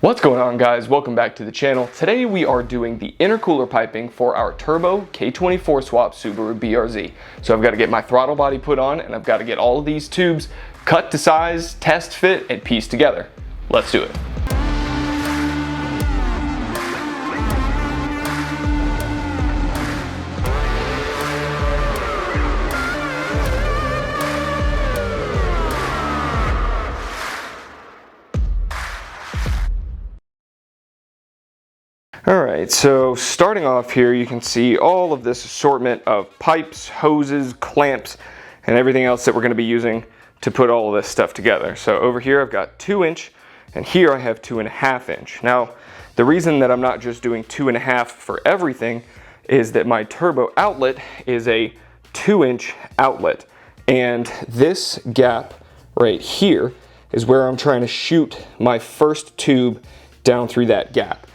What's going on, guys? Welcome back to the channel. Today we are doing the intercooler piping for our turbo K24 swap Subaru BRZ. So I've got to get my throttle body put on and I've got to get all of these tubes cut to size, test fit, and pieced together. Let's do it. Alright, so starting off here, you can see all of this assortment of pipes, hoses, clamps, and everything else that we're going to be using to put all of this stuff together. So over here I've got 2-inch, and here I have 2.5-inch. Now, the reason that I'm not just doing 2.5 for everything is that my turbo outlet is a 2-inch outlet, and this gap right here is where I'm trying to shoot my first tube down through that gap.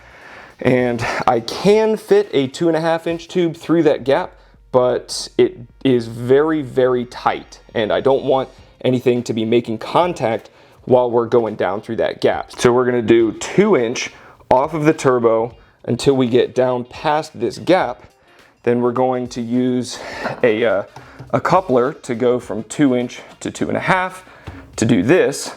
And I can fit a 2.5-inch tube through that gap, but it is very, very tight, and I don't want anything to be making contact while we're going down through that gap. So we're gonna do 2-inch off of the turbo until we get down past this gap. Then we're going to use a coupler to go from 2-inch to 2.5 to do this.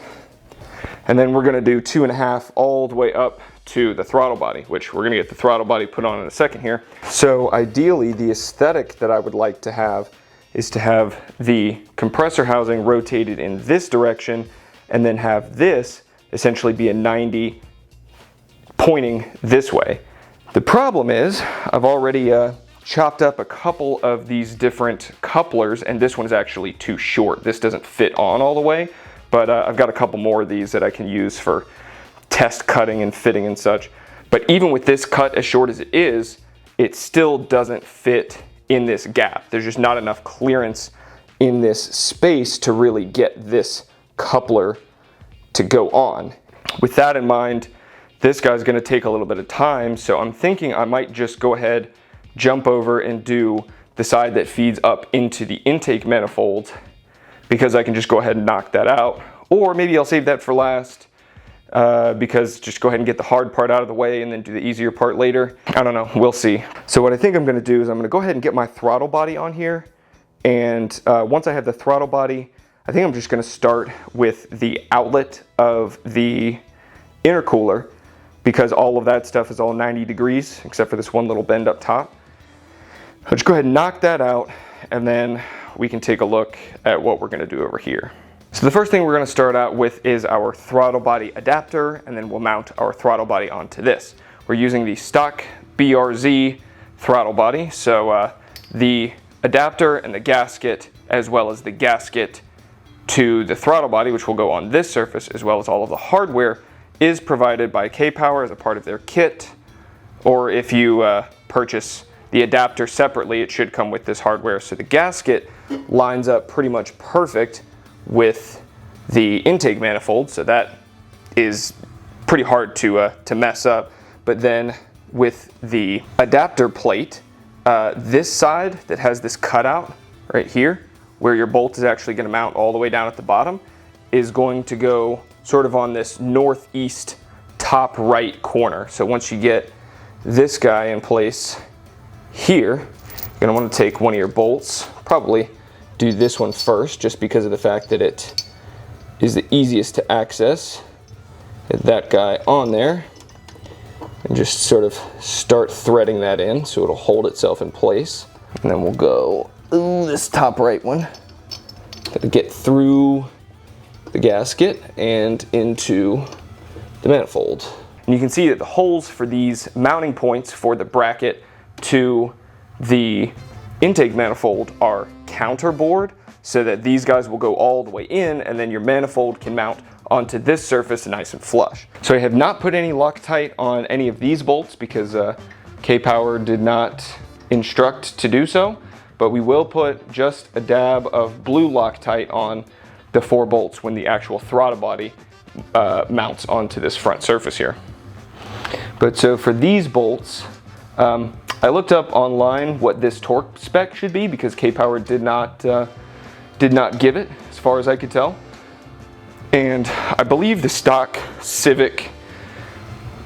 And then we're gonna do 2.5 all the way up to the throttle body, which we're gonna get the throttle body put on in a second here. So ideally, the aesthetic that I would like to have is to have the compressor housing rotated in this direction and then have this essentially be a 90 pointing this way. The problem is I've already chopped up a couple of these different couplers, and this one's actually too short. This doesn't fit on all the way, but I've got a couple more of these that I can use for test cutting and fitting and such. But even with this cut as short as it is, it still doesn't fit in this gap. There's just not enough clearance in this space to really get this coupler to go on. With that in mind, this guy's gonna take a little bit of time, so I'm thinking I might just go ahead, jump over and do the side that feeds up into the intake manifold, because I can just go ahead and knock that out. Or maybe I'll save that for last, because just go ahead and get the hard part out of the way and then do the easier part later. I don't know, we'll see. So what I think I'm gonna do is I'm gonna go ahead and get my throttle body on here. And once I have the throttle body, I think I'm just gonna start with the outlet of the intercooler, because all of that stuff is all 90 degrees, except for this one little bend up top. I'll just go ahead and knock that out, and then we can take a look at what we're gonna do over here. So the first thing we're going to start out with is our throttle body adapter, and then we'll mount our throttle body onto this. We're using the stock BRZ throttle body, so the adapter and the gasket, as well as the gasket to the throttle body, which will go on this surface, as well as all of the hardware, is provided by K-Power as a part of their kit. Or if you purchase the adapter separately, it should come with this hardware. So the gasket lines up pretty much perfect with the intake manifold, so that is pretty hard to mess up. But then with the adapter plate, this side that has this cutout right here, where your bolt is actually going to mount all the way down at the bottom, is going to go sort of on this northeast top right corner. So once you get this guy in place here, you're going to want to take one of your bolts, probably do this one first, just because of the fact that it is the easiest to access. Get that guy on there and just sort of start threading that in so it'll hold itself in place. And then we'll go this top right one. Gotta get through the gasket and into the manifold. And you can see that the holes for these mounting points for the bracket to the intake manifold are counterbored, so that these guys will go all the way in, and then your manifold can mount onto this surface nice and flush. So I have not put any Loctite on any of these bolts because K-Power did not instruct to do so, but we will put just a dab of blue Loctite on the 4 bolts when the actual throttle body mounts onto this front surface here. But so for these bolts, I looked up online what this torque spec should be, because K-Power did not give it, as far as I could tell. And I believe the stock Civic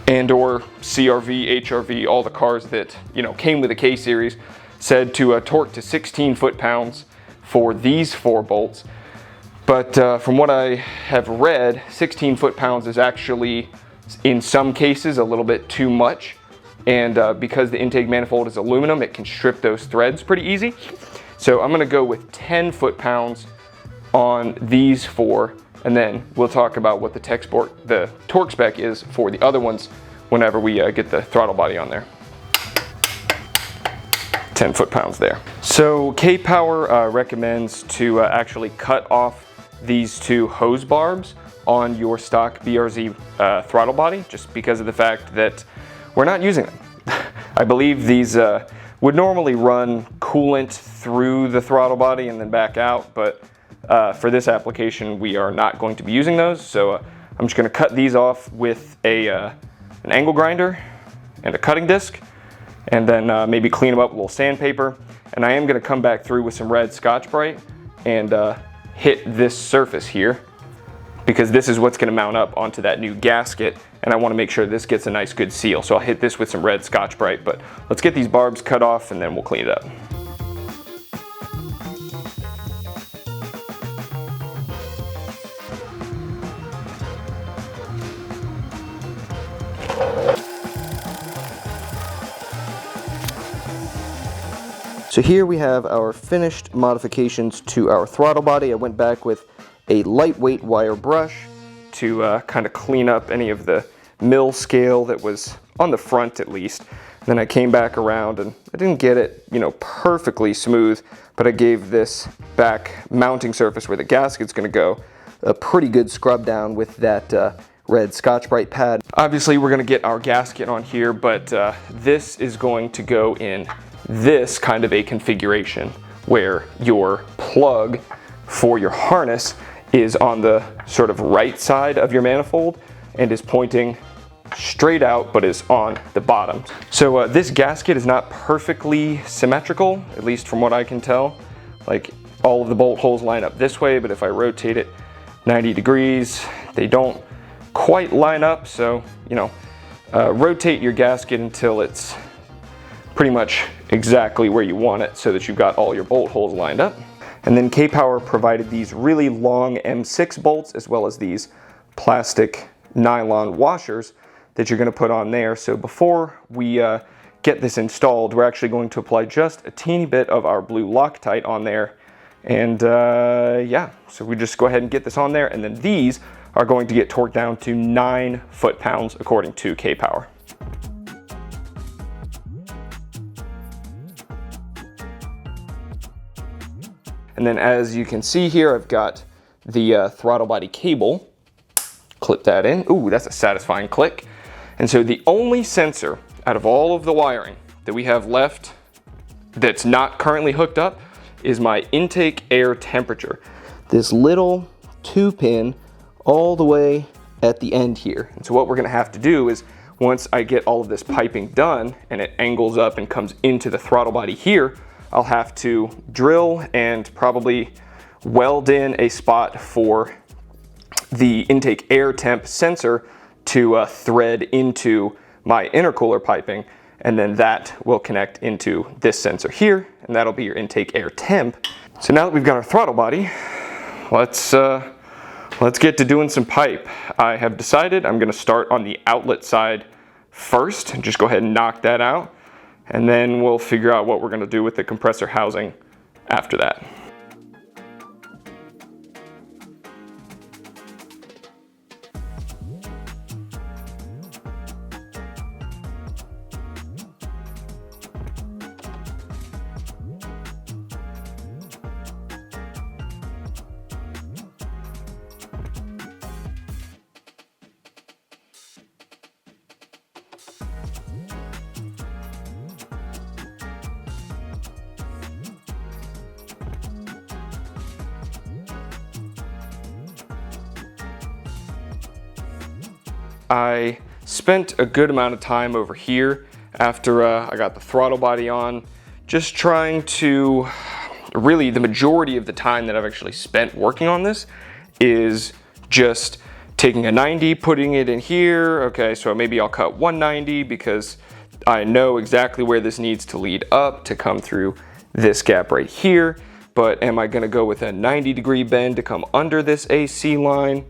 and or CRV, HRV, all the cars that, you know, came with the K series, said to torque to 16 foot-pounds for these 4 bolts. But from what I have read, 16 foot-pounds is actually, in some cases, a little bit too much. And because the intake manifold is aluminum, it can strip those threads pretty easy. So I'm gonna go with 10 foot-pounds on these 4, and then we'll talk about what the torque spec is for the other ones whenever we get the throttle body on there. 10 foot-pounds there. So K-Power recommends to actually cut off these 2 hose barbs on your stock BRZ throttle body, just because of the fact that we're not using them. I believe these would normally run coolant through the throttle body and then back out, but for this application we are not going to be using those. So I'm just going to cut these off with an angle grinder and a cutting disc, and then maybe clean them up with a little sandpaper. And I am going to come back through with some red Scotch-Brite and hit this surface here, because this is what's going to mount up onto that new gasket, and I want to make sure this gets a nice good seal. So I'll hit this with some red Scotch-Brite, but let's get these barbs cut off and then we'll clean it up. So here we have our finished modifications to our throttle body. I went back with a lightweight wire brush to kind of clean up any of the mill scale that was on the front at least. Then I came back around and I didn't get it, you know, perfectly smooth, but I gave this back mounting surface where the gasket's gonna go a pretty good scrub down with that red Scotch-Brite pad. Obviously we're gonna get our gasket on here, but this is going to go in this kind of a configuration where your plug for your harness is on the sort of right side of your manifold and is pointing straight out, but is on the bottom. So this gasket is not perfectly symmetrical, at least from what I can tell. Like, all of the bolt holes line up this way, but if I rotate it 90 degrees, they don't quite line up. So, you know, rotate your gasket until it's pretty much exactly where you want it so that you've got all your bolt holes lined up. And then K-Power provided these really long M6 bolts, as well as these plastic nylon washers that you're going to put on there. So before we get this installed, we're actually going to apply just a teeny bit of our blue Loctite on there. And yeah, so we just go ahead and get this on there, and then these are going to get torqued down to 9 foot-pounds according to K-Power. And then as you can see here, I've got the throttle body cable. Clip that in. Ooh, that's a satisfying click. And so the only sensor out of all of the wiring that we have left that's not currently hooked up is my intake air temperature. This little 2-pin all the way at the end here. And so what we're gonna have to do is, once I get all of this piping done and it angles up and comes into the throttle body here, I'll have to drill and probably weld in a spot for the intake air temp sensor to thread into my intercooler piping, and then that will connect into this sensor here, and that'll be your intake air temp. So now that we've got our throttle body, let's get to doing some pipe. I have decided I'm gonna start on the outlet side first and just go ahead and knock that out. And then we'll figure out what we're gonna do with the compressor housing after that. I spent a good amount of time over here after I got the throttle body on, just trying to, really the majority of the time that I've actually spent working on this is just taking a 90, putting it in here. Okay, so maybe I'll cut 190 because I know exactly where this needs to lead up to come through this gap right here. But am I gonna go with a 90-degree bend to come under this AC line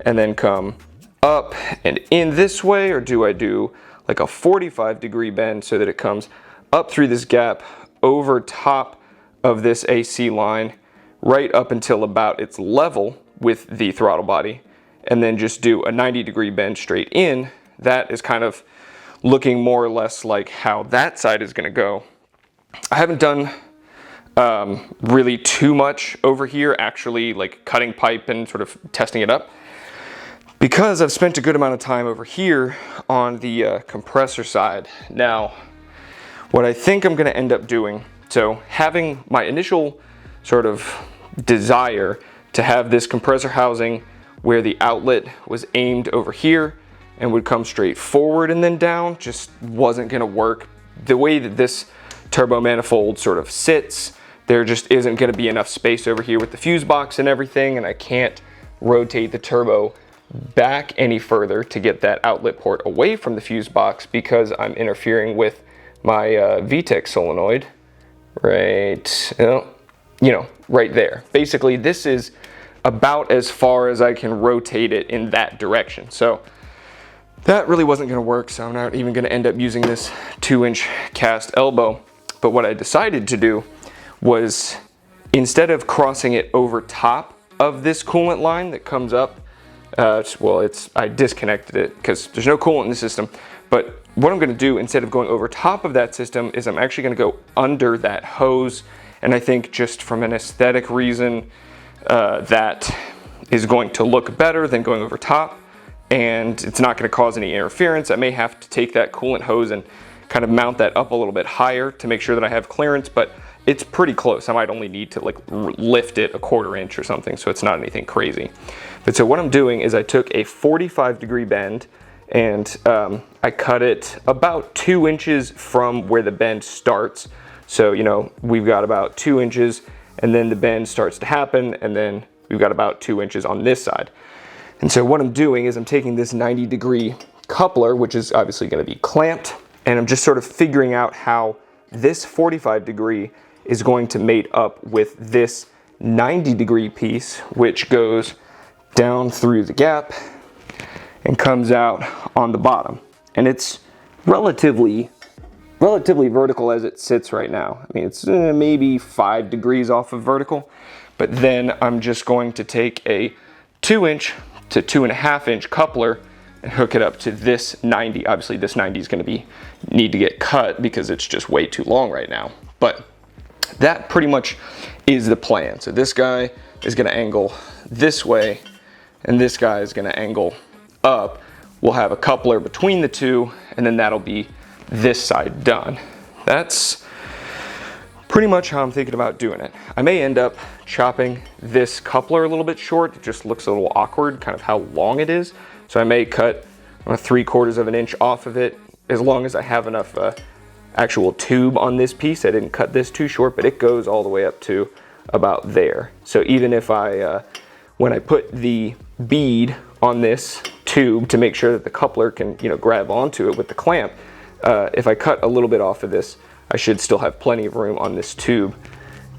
and then come up and in this way? Or do I do like a 45-degree bend so that it comes up through this gap over top of this AC line right up until about its level with the throttle body, and then just do a 90-degree bend straight in? That is kind of looking more or less like how that side is gonna go. I haven't done really too much over here, actually like cutting pipe and sort of testing it up, because I've spent a good amount of time over here on the compressor side. Now, what I think I'm gonna end up doing, so having my initial sort of desire to have this compressor housing where the outlet was aimed over here and would come straight forward and then down, just wasn't gonna work. The way that this turbo manifold sort of sits, there just isn't gonna be enough space over here with the fuse box and everything, and I can't rotate the turbo back any further to get that outlet port away from the fuse box because I'm interfering with my VTEC solenoid right, right there. Basically, this is about as far as I can rotate it in that direction. So that really wasn't gonna work, so I'm not even gonna end up using this 2-inch cast elbow. But what I decided to do was, instead of crossing it over top of this coolant line that comes up, I disconnected it because there's no coolant in the system. But what I'm gonna do, instead of going over top of that system, is I'm actually gonna go under that hose. And I think just from an aesthetic reason, that is going to look better than going over top, and it's not gonna cause any interference. I may have to take that coolant hose and kind of mount that up a little bit higher to make sure that I have clearance, but it's pretty close. I might only need to like lift it a 1/4 inch or something, so it's not anything crazy. But so what I'm doing is I took a 45-degree bend and I cut it about 2 inches from where the bend starts. So, we've got about 2 inches, and then the bend starts to happen, and then we've got about 2 inches on this side. And so what I'm doing is I'm taking this 90-degree coupler, which is obviously gonna be clamped, and I'm just sort of figuring out how this 45-degree is going to mate up with this 90-degree piece, which goes down through the gap and comes out on the bottom. And it's relatively vertical as it sits right now. I mean, it's maybe 5 degrees off of vertical, but then I'm just going to take a 2-inch to 2.5-inch coupler and hook it up to this 90. Obviously this 90 is gonna need to get cut because it's just way too long right now. But that pretty much is the plan. So this guy is gonna angle this way, and this guy is gonna angle up. We'll have a coupler between the two, and then that'll be this side done. That's pretty much how I'm thinking about doing it. I may end up chopping this coupler a little bit short. It just looks a little awkward, kind of how long it is. So I may cut 3/4 of an inch off of it, as long as I have enough actual tube on this piece. I didn't cut this too short, but it goes all the way up to about there. So even if when I put the bead on this tube to make sure that the coupler can, grab onto it with the clamp, if I cut a little bit off of this, I should still have plenty of room on this tube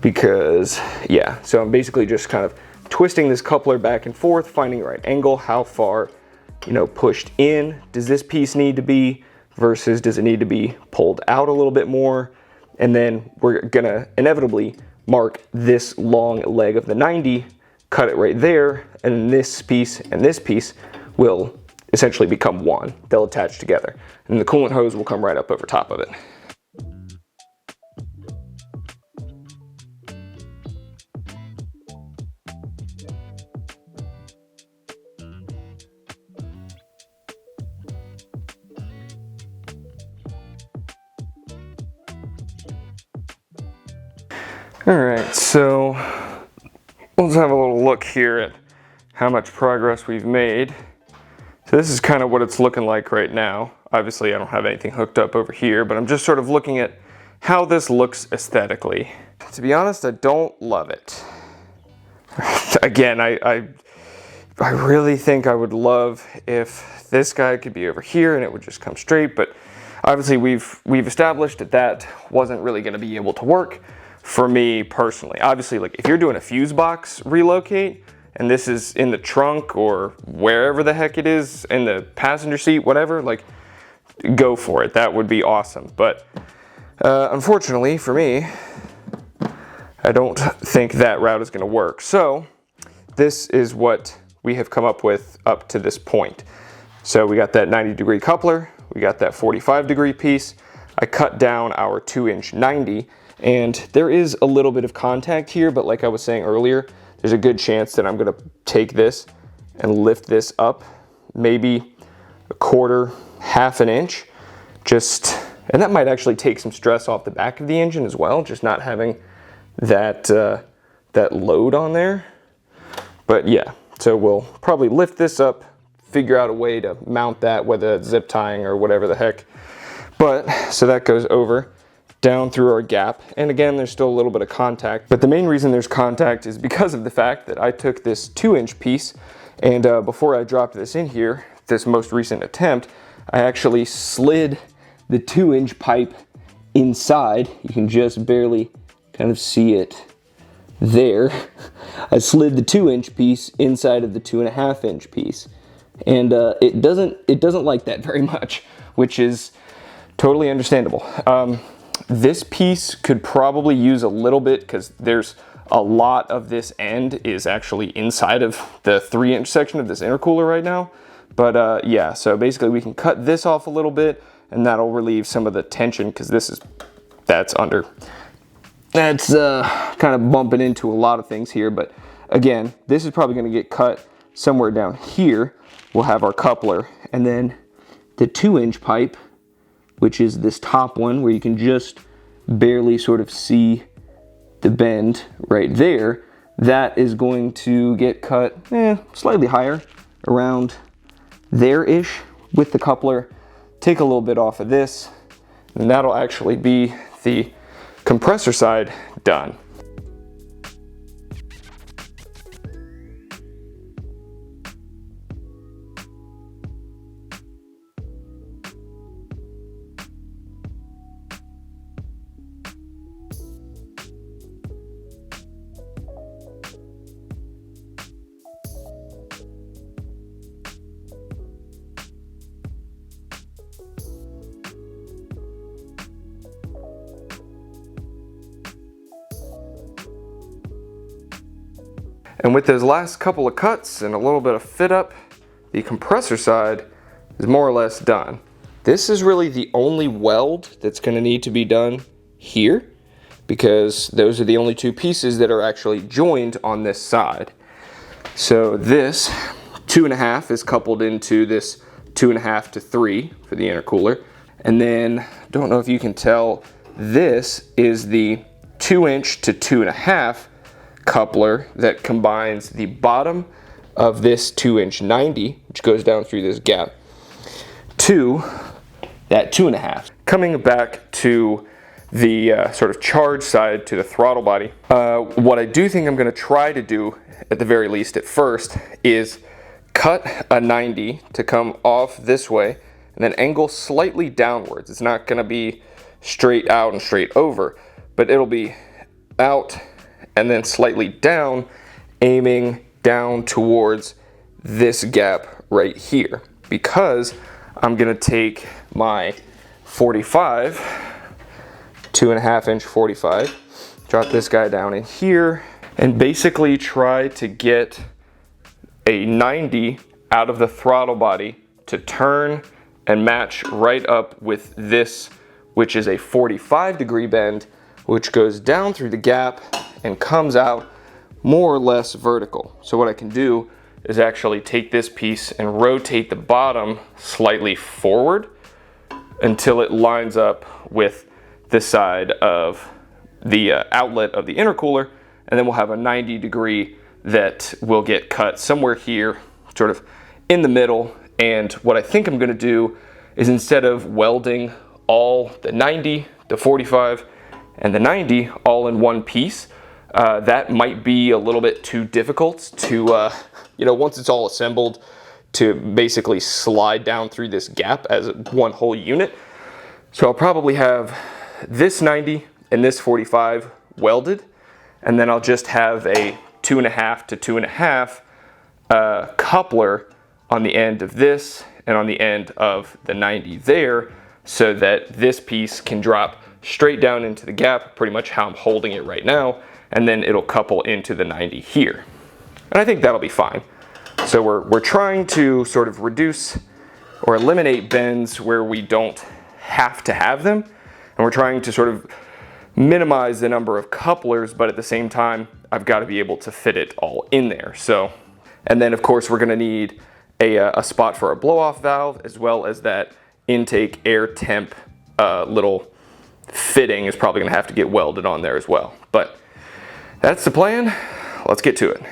because, yeah. So I'm basically just kind of twisting this coupler back and forth, finding the right angle, how far, pushed in does this piece need to be versus does it need to be pulled out a little bit more? And then we're gonna inevitably mark this long leg of the 90, cut it right there, and this piece and this piece will essentially become one. They'll attach together, and the coolant hose will come right up over top of it. All right, so let's have a little look here at how much progress we've made. So this is kind of what it's looking like right now. Obviously I don't have anything hooked up over here, but I'm just sort of looking at how this looks aesthetically. To be honest, I don't love it. Again, I really think I would love if this guy could be over here and it would just come straight, but obviously we've established that that wasn't really going to be able to work for me personally. Obviously, like if you're doing a fuse box relocate and this is in the trunk or wherever the heck it is, in the passenger seat, whatever, like go for it. That would be awesome. But unfortunately for me, I don't think that route is going to work. So this is what we have come up with up to this point. So we got that 90-degree coupler, we got that 45-degree piece. I cut down our 2-inch 90, and there is a little bit of contact here, but like I was saying earlier, there's a good chance that I'm gonna take this and lift this up maybe a quarter, half an inch, and that might actually take some stress off the back of the engine as well, just not having that, that load on there. But yeah, so we'll probably lift this up, figure out a way to mount that, whether it's zip tying or whatever the heck. But, so that goes over, down through our gap. And again, there's still a little bit of contact. But the main reason there's contact is because of the fact that I took this 2-inch piece, and before I dropped this in here, this most recent attempt, I actually slid the 2-inch pipe inside. You can just barely kind of see it there. I slid the 2-inch piece inside of the 2.5-inch piece, and it doesn't like that very much, which is totally understandable. This piece could probably use a little bit because there's a lot of this end is actually inside of the 3-inch section of this intercooler right now. But yeah, so basically we can cut this off a little bit, and that'll relieve some of the tension because that's kind of bumping into a lot of things here. But again, this is probably going to get cut somewhere down here. We'll have our coupler, and then the 2-inch pipe, which is this top one where you can just barely sort of see the bend right there, that is going to get cut slightly higher, around there-ish with the coupler. Take a little bit off of this, and that'll actually be the compressor side done. And with those last couple of cuts and a little bit of fit up, the compressor side is more or less done. This is really the only weld that's going to need to be done here, because those are the only two pieces that are actually joined on this side. So this 2.5 is coupled into this 2.5 to 3 for the intercooler. And then, don't know if you can tell, this is the 2-inch to 2.5 coupler that combines the bottom of this 2-inch 90, which goes down through this gap, to that 2.5. Coming back to the sort of charge side, to the throttle body, what I do think I'm going to try to do, at the very least at first, is cut a 90 to come off this way and then angle slightly downwards. It's not going to be straight out and straight over, but it'll be out and then slightly down, aiming down towards this gap right here, because I'm gonna take my 45, 2.5-inch 45, drop this guy down in here, and basically try to get a 90 out of the throttle body to turn and match right up with this, which is a 45-degree bend, which goes down through the gap and comes out more or less vertical. So what I can do is actually take this piece and rotate the bottom slightly forward until it lines up with the side of the outlet of the intercooler, and then we'll have a 90-degree that will get cut somewhere here, sort of in the middle. And what I think I'm gonna do is, instead of welding all the 90, the 45, and the 90 all in one piece, that might be a little bit too difficult to you know, once it's all assembled, to basically slide down through this gap as one whole unit. So I'll probably have this 90 and this 45 welded, and then I'll just have a 2.5 to 2.5 coupler on the end of this and on the end of the 90 there, so that this piece can drop straight down into the gap, pretty much how I'm holding it right now, and then it'll couple into the 90 here. And I think that'll be fine. So we're trying to sort of reduce or eliminate bends where we don't have to have them, and we're trying to sort of minimize the number of couplers, but at the same time, I've got to be able to fit it all in there. So, and then of course we're going to need a spot for a blow-off valve, as well as that intake air temp little fitting is probably going to have to get welded on there as well. But that's the plan. Let's get to it.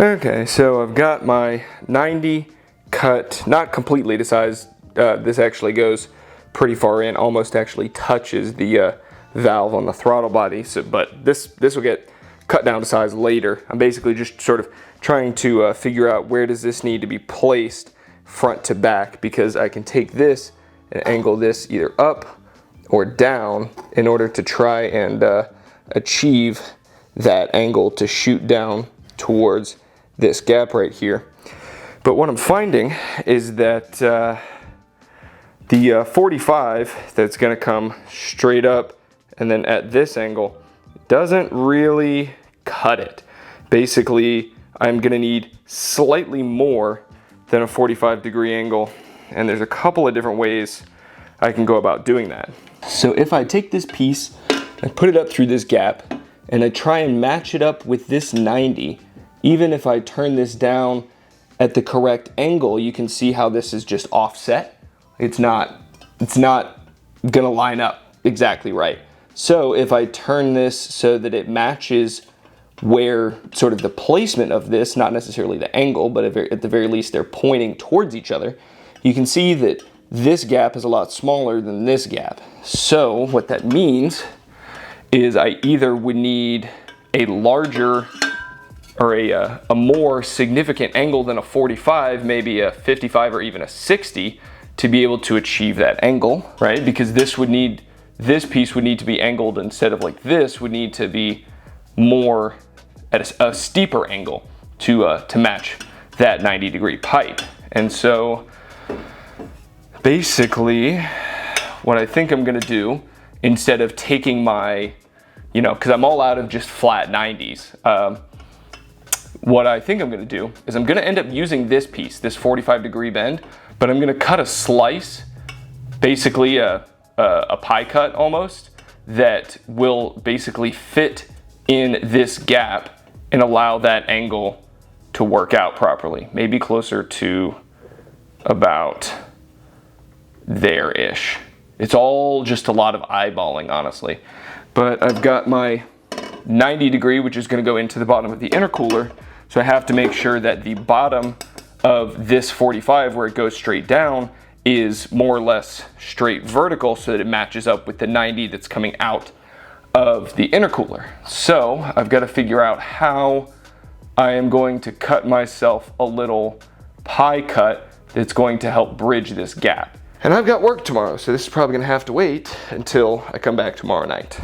Okay, so I've got my 90 cut, not completely to size. This actually goes pretty far in, almost actually touches the valve on the throttle body. So, but this will get cut down to size later. I'm basically just sort of trying to figure out where does this need to be placed front to back, because I can take this and angle this either up or down in order to try and achieve that angle to shoot down towards this gap right here. But what I'm finding is that the 45 that's going to come straight up and then at this angle doesn't really cut it. Basically, I'm going to need slightly more than a 45-degree angle, and there's a couple of different ways I can go about doing that. So if I take this piece, I put it up through this gap, and I try and match it up with this 90, even if I turn this down at the correct angle, you can see how this is just offset. It's not gonna line up exactly right. So if I turn this so that it matches where sort of the placement of this, not necessarily the angle, but at the very least they're pointing towards each other, you can see that this gap is a lot smaller than this gap. So what that means is I either would need a larger or a more significant angle than a 45, maybe a 55 or even a 60, to be able to achieve that angle, right? Because this piece would need to be angled, instead of like this, would need to be more at a steeper angle to match that 90-degree pipe. And so basically what I think I'm gonna do, instead of taking my, because I'm all out of just flat 90s, what I think I'm gonna do is I'm gonna end up using this piece, this 45-degree bend, but I'm gonna cut a slice, basically a pie cut almost, that will basically fit in this gap and allow that angle to work out properly. Maybe closer to about there-ish. It's all just a lot of eyeballing, honestly. But I've got my 90-degree, which is gonna go into the bottom of the intercooler. So I have to make sure that the bottom of this 45, where it goes straight down, is more or less straight vertical, so that it matches up with the 90 that's coming out of the intercooler. So I've got to figure out how I am going to cut myself a little pie cut that's going to help bridge this gap. And I've got work tomorrow, so this is probably gonna have to wait until I come back tomorrow night.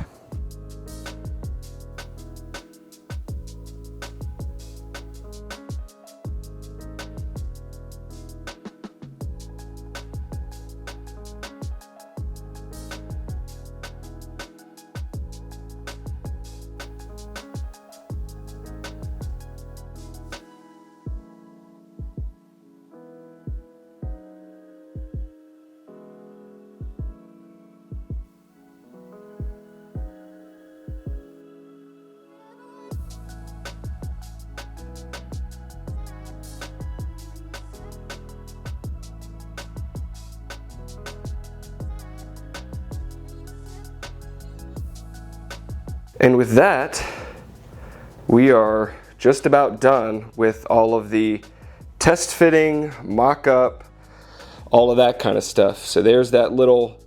And with that, we are just about done with all of the test fitting, mock-up, all of that kind of stuff. So there's that little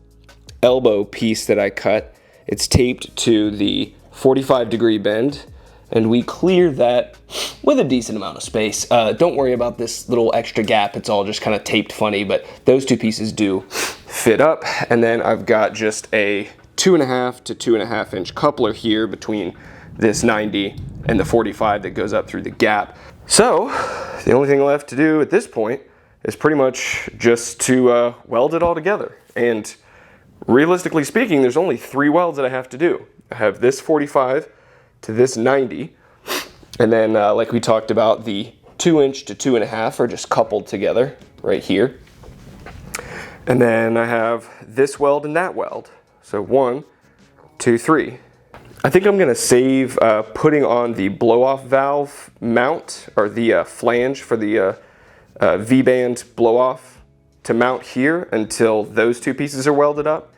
elbow piece that I cut. It's taped to the 45-degree bend, and we cleared that with a decent amount of space. Don't worry about this little extra gap. It's all just kind of taped funny, but those two pieces do fit up. And then I've got just a 2.5 to 2.5 inch coupler here between this 90 and the 45 that goes up through the gap. So the only thing left to do at this point is pretty much just to weld it all together. And realistically speaking, there's only 3 welds that I have to do. I have this 45 to this 90, and then like we talked about, the 2 inch to 2.5 are just coupled together right here. And then I have this weld and that weld. So 1, 2, 3. I think I'm gonna save putting on the blow-off valve mount, or the flange for the V-band blow-off to mount here until those two pieces are welded up.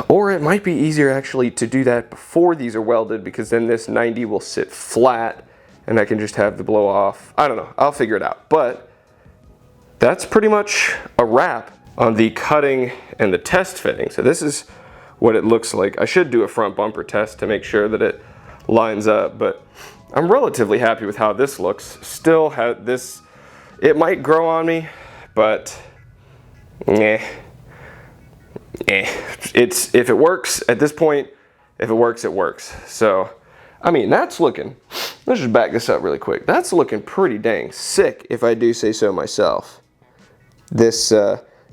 Or it might be easier actually to do that before these are welded, because then this 90 will sit flat and I can just have the blow-off. I don't know, I'll figure it out. But that's pretty much a wrap on the cutting and the test fitting. So this is what it looks like. I should do a front bumper test to make sure that it lines up, but I'm relatively happy with how this looks. Still have this, it might grow on me, but it's, if it works at this point, if it works, it works. So, I mean, that's looking, let's just back this up really quick. That's looking pretty dang sick, if I do say so myself. This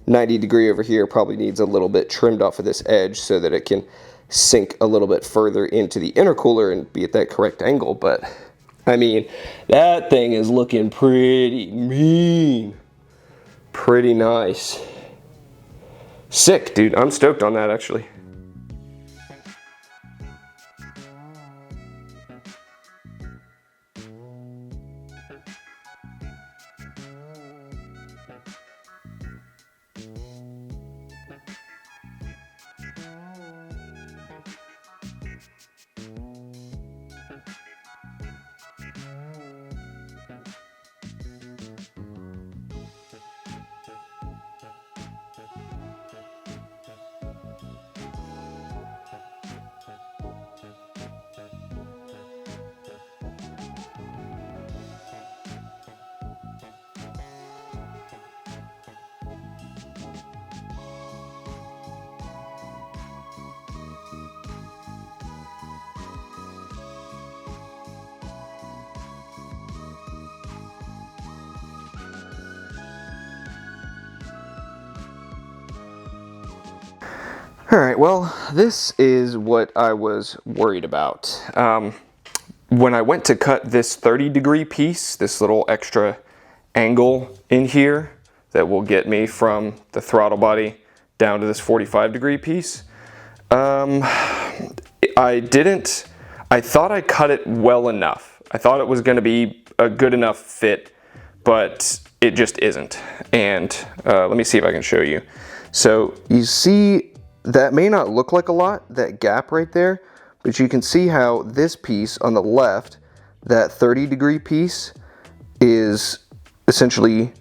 90 degree over here probably needs a little bit trimmed off of this edge so that it can sink a little bit further into the intercooler and be at that correct angle. But I mean, that thing is looking pretty mean, pretty nice. Sick, dude. I'm stoked on that actually. All right, well, this is what I was worried about. When I went to cut this 30-degree piece, this little extra angle in here that will get me from the throttle body down to this 45-degree piece, I thought I cut it well enough. I thought it was gonna be a good enough fit, but it just isn't. And let me see if I can show you. So you see, that may not look like a lot, that gap right there, but you can see how this piece on the left, that 30-degree piece, is essentially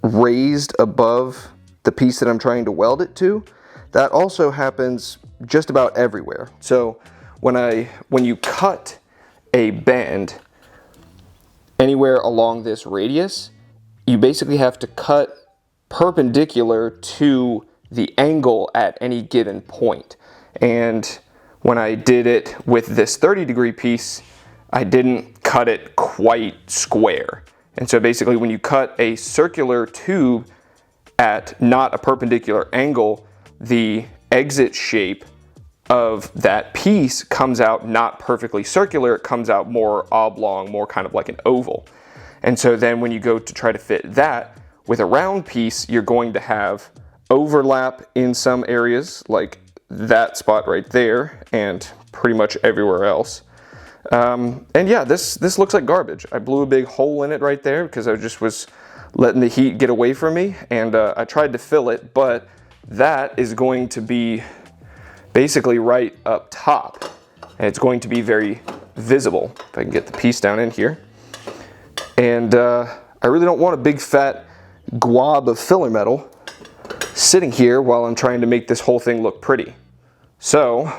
raised above the piece that I'm trying to weld it to. That also happens just about everywhere. So when you cut a bend anywhere along this radius, you basically have to cut perpendicular to the angle at any given point. And when I did it with this 30-degree piece, I didn't cut it quite square. And so basically when you cut a circular tube at not a perpendicular angle, the exit shape of that piece comes out not perfectly circular, it comes out more oblong, more kind of like an oval. And so then when you go to try to fit that with a round piece, you're going to have overlap in some areas, like that spot right there, and pretty much everywhere else. And yeah, this looks like garbage. I blew a big hole in it right there because I just was letting the heat get away from me, and I tried to fill it, but that is going to be basically right up top. And it's going to be very visible. If I can get the piece down in here. And I really don't want a big fat glob of filler metal sitting here while I'm trying to make this whole thing look pretty. So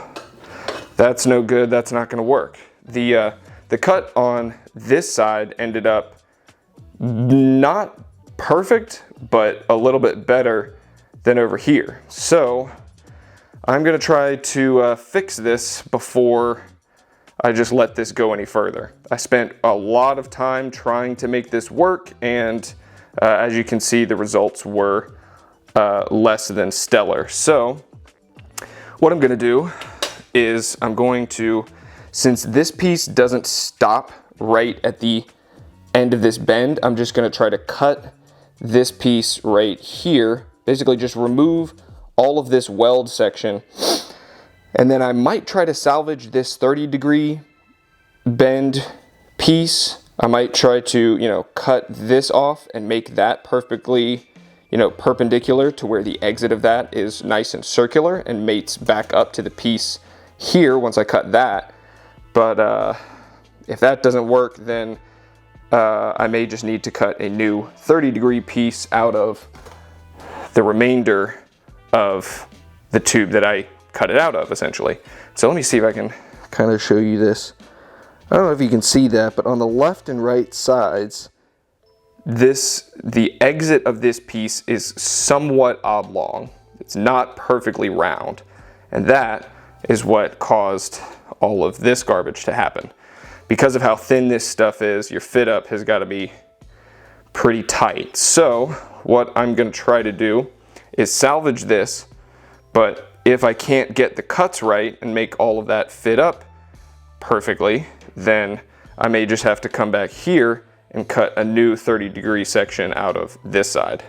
that's no good, that's not gonna work. The cut on this side ended up not perfect, but a little bit better than over here. So I'm gonna try to fix this before I just let this go any further. I spent a lot of time trying to make this work, and as you can see, the results were less than stellar. So what I'm gonna do is I'm going to, since this piece doesn't stop right at the end of this bend, I'm just gonna try to cut this piece right here, basically just remove all of this weld section, and then I might try to salvage this 30-degree bend piece. I might try to, cut this off and make that perfectly, perpendicular to where the exit of that is nice and circular and mates back up to the piece here once I cut that. But if that doesn't work, then I may just need to cut a new 30-degree piece out of the remainder of the tube that I cut it out of, essentially. So let me see if I can kind of show you this. I don't know if you can see that, but on the left and right sides, the exit of this piece is somewhat oblong. It's not perfectly round. And that is what caused all of this garbage to happen. Because of how thin this stuff is, your fit up has got to be pretty tight. So what I'm going to try to do is salvage this, but if I can't get the cuts right and make all of that fit up perfectly, then I may just have to come back here and cut a new 30-degree section out of this side.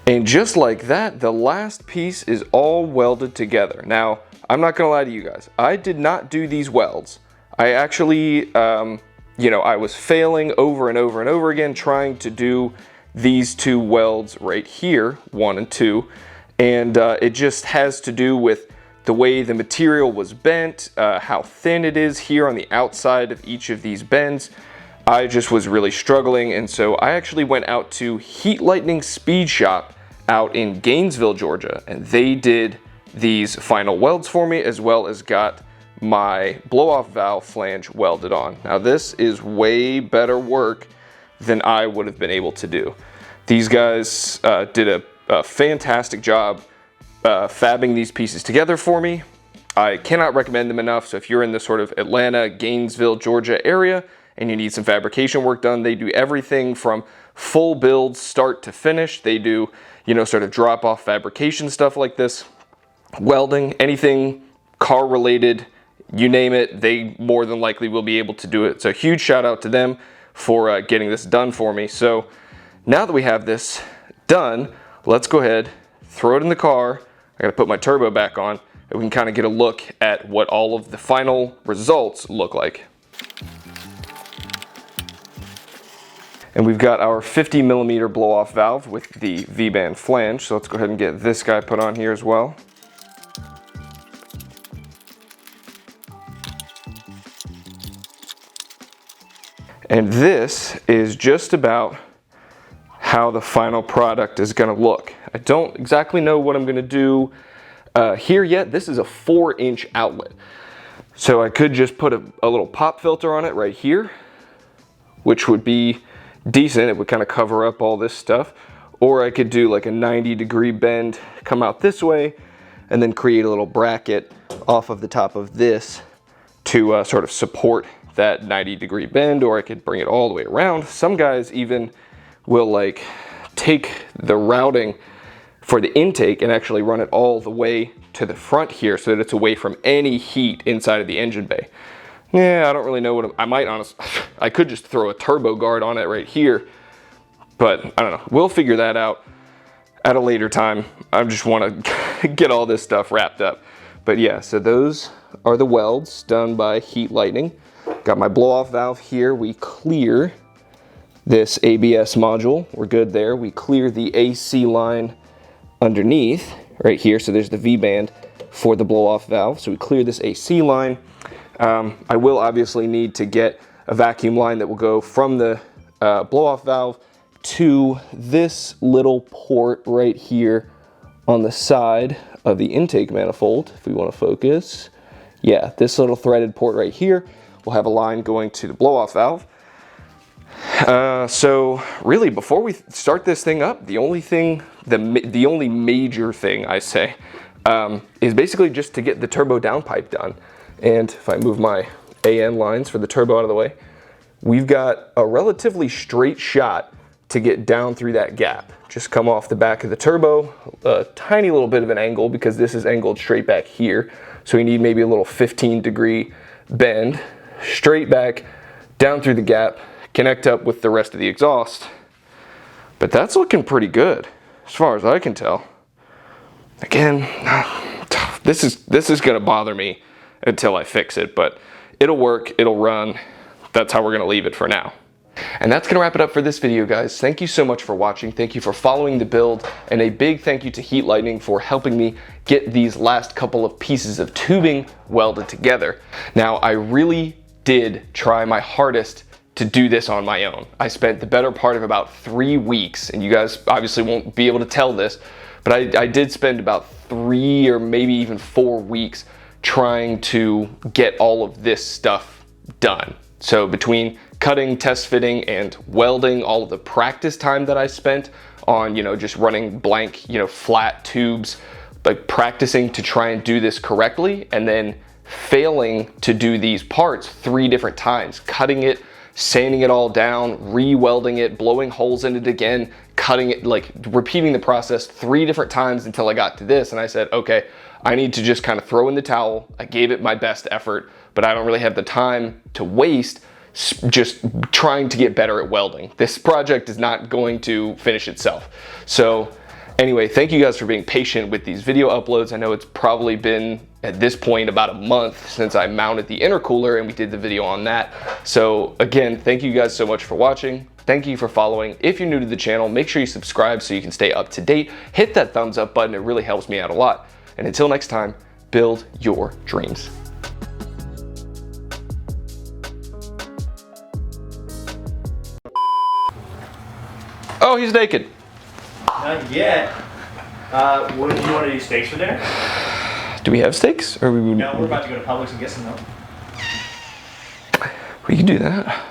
And just like that, the last piece is all welded together. Now, I'm not gonna lie to you guys. I did not do these welds. I actually, I was failing over and over and over again trying to do these two welds right here, 1 and 2. And it just has to do with the way the material was bent, how thin it is here on the outside of each of these bends. I just was really struggling, and so I actually went out to Heat Lightning Speed Shop out in Gainesville, Georgia, and they did these final welds for me, as well as got my blow-off valve flange welded on. Now this is way better work than I would have been able to do. These guys did a fantastic job fabbing these pieces together for me. I cannot recommend them enough. So if you're in the sort of Atlanta, Gainesville, Georgia area and you need some fabrication work done, they do everything from full build start to finish. They do, sort of drop off fabrication stuff like this, welding, anything car related, you name it, they more than likely will be able to do it. So huge shout out to them for getting this done for me. So now that we have this done, let's go ahead, throw it in the car. I gotta put my turbo back on, and we can kind of get a look at what all of the final results look like. And we've got our 50mm blow-off valve with the V-band flange. So let's go ahead and get this guy put on here as well. And this is just about how the final product is gonna look. I don't exactly know what I'm gonna do here yet. This is a 4-inch outlet. So I could just put a little pop filter on it right here, which would be decent. It would kind of cover up all this stuff. Or I could do like a 90-degree bend, come out this way, and then create a little bracket off of the top of this to sort of support that 90-degree bend, or I could bring it all the way around. Some guys even will like take the routing for the intake and actually run it all the way to the front here so that it's away from any heat inside of the engine bay. Yeah, I don't really know what I might honestly, I could just throw a turbo guard on it right here, but I don't know. We'll figure that out at a later time. I just want to get all this stuff wrapped up. But yeah, so those are the welds done by heat lightning. Got my blow-off valve here. We clear this ABS module. We're good there. We clear the AC line underneath right here. So there's the V-band for the blow-off valve. So we clear this AC line. I will obviously need to get a vacuum line that will go from the blow-off valve to this little port right here on the side of the intake manifold, if we want to focus. Yeah, this little threaded port right here will have a line going to the blow-off valve. So really, before we start this thing up, the only major thing I say is basically just to get the turbo downpipe done. And if I move my AN lines for the turbo out of the way, we've got a relatively straight shot to get down through that gap. Just come off the back of the turbo, a tiny little bit of an angle because this is angled straight back here. So we need maybe a little 15-degree bend, straight back, down through the gap, connect up with the rest of the exhaust. But that's looking pretty good as far as I can tell. Again, this is gonna bother me until I fix it, but it'll work, it'll run. That's how we're gonna leave it for now. And that's gonna wrap it up for this video, guys. Thank you so much for watching. Thank you for following the build, and a big thank you to Heat Lightning for helping me get these last couple of pieces of tubing welded together. Now, I really did try my hardest to do this on my own. I spent the better part of about 3 weeks, and you guys obviously won't be able to tell this, but I did spend about 3 or maybe even 4 weeks trying to get all of this stuff done. So between cutting, test fitting, and welding, all of the practice time that I spent on, just running blank, flat tubes, like practicing to try and do this correctly, and then failing to do these parts 3 different times, cutting it, sanding it all down, re-welding it, blowing holes in it again, cutting it, like repeating the process 3 different times until I got to this. And I said, okay, I need to just kind of throw in the towel. I gave it my best effort, but I don't really have the time to waste just trying to get better at welding. This project is not going to finish itself. So anyway, thank you guys for being patient with these video uploads. I know it's probably been at this point about a month since I mounted the intercooler and we did the video on that. So again, thank you guys so much for watching. Thank you for following. If you're new to the channel, make sure you subscribe so you can stay up to date. Hit that thumbs up button, it really helps me out a lot. And until next time, build your dreams. Oh, he's naked. Not yet. What do you want to do, steaks for dinner? Do we have steaks? Or No, we're about to go to Publix and get some. We can do that.